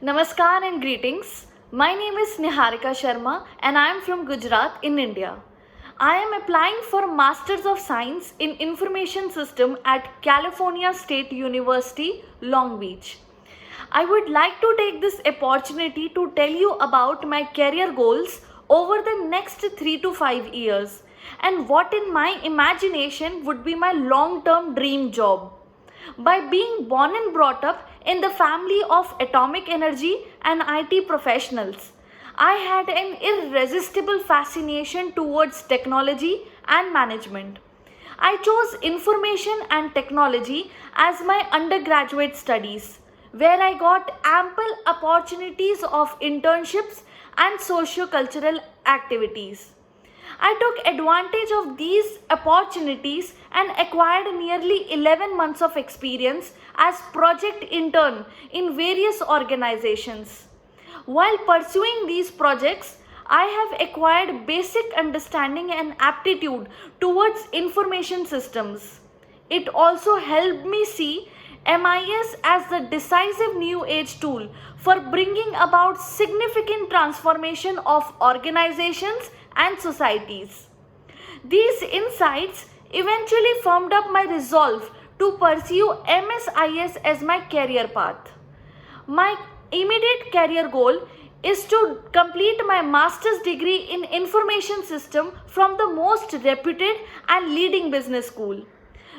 Namaskar and greetings. My name is Niharika Sharma and I am from Gujarat in India. I am applying for Masters of Science in Information System at California State University, Long Beach. I would like to take this opportunity to tell you about my career goals over the next 3 to 5 years and what in my imagination would be my long-term dream job. By being born and brought up in the family of atomic energy and IT professionals, I had an irresistible fascination towards technology and management. I chose information and technology as my undergraduate studies, where I got ample opportunities of internships and socio-cultural activities. I took advantage of these opportunities and acquired nearly 11 months of experience as project intern in various organizations. While pursuing these projects, I have acquired basic understanding and aptitude towards information systems. It also helped me see MIS as the decisive new age tool for bringing about significant transformation of organizations and societies. These insights eventually firmed up my resolve to pursue MSIS as my career path. My immediate career goal is to complete my master's degree in information system from the most reputed and leading business school.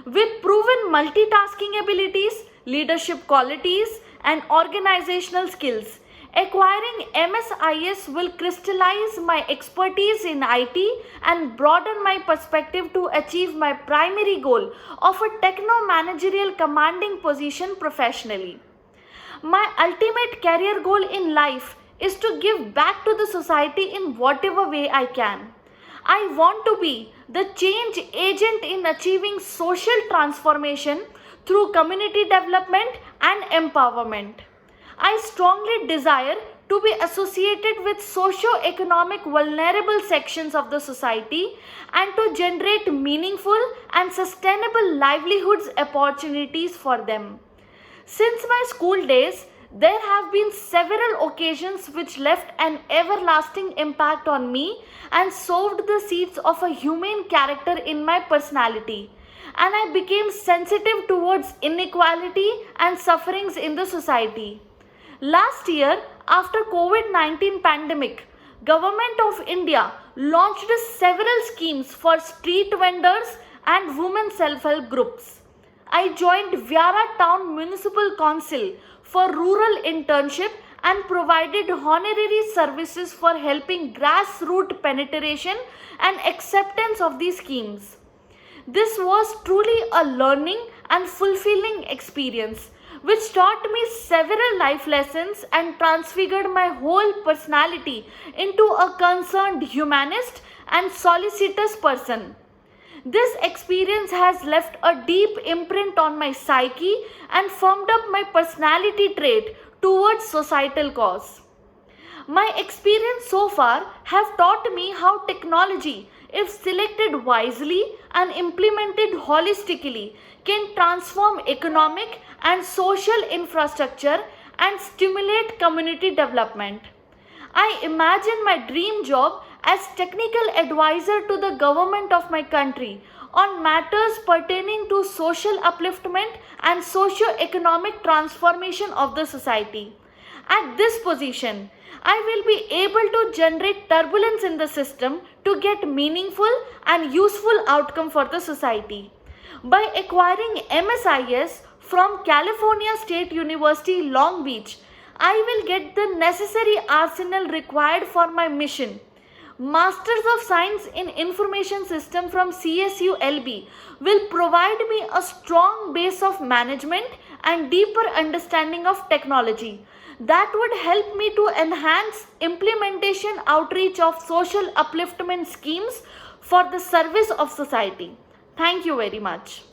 With proven multitasking abilities, leadership qualities, and organizational skills, acquiring MSIS will crystallize my expertise in IT and broaden my perspective to achieve my primary goal of a techno-managerial commanding position professionally. My ultimate career goal in life is to give back to the society in whatever way I can. I want to be the change agent in achieving social transformation through community development and empowerment. I strongly desire to be associated with socio-economic vulnerable sections of the society and to generate meaningful and sustainable livelihoods opportunities for them. Since my school days, there have been several occasions which left an everlasting impact on me and sowed the seeds of a humane character in my personality, and I became sensitive towards inequality and sufferings in the society. Last year, after COVID-19 pandemic, Government of India launched several schemes for street vendors and women self-help groups. I joined Viara Town Municipal Council for rural internship and provided honorary services for helping grassroots penetration and acceptance of these schemes. This was truly a learning and fulfilling experience which taught me several life lessons and transfigured my whole personality into a concerned humanist and solicitous person. This experience has left a deep imprint on my psyche and firmed up my personality trait towards societal cause. My experience so far have taught me how technology, if selected wisely and implemented holistically, can transform economic and social infrastructure and stimulate community development. I imagine my dream job as technical advisor to the government of my country on matters pertaining to social upliftment and socio-economic transformation of the society. At this position, I will be able to generate turbulence in the system to get meaningful and useful outcome for the society. By acquiring MSIS from California State University, Long Beach, I will get the necessary arsenal required for my mission. Masters of Science in Information System from CSU LB will provide me a strong base of management and deeper understanding of technology that would help me to enhance implementation outreach of social upliftment schemes for the service of society. Thank you very much.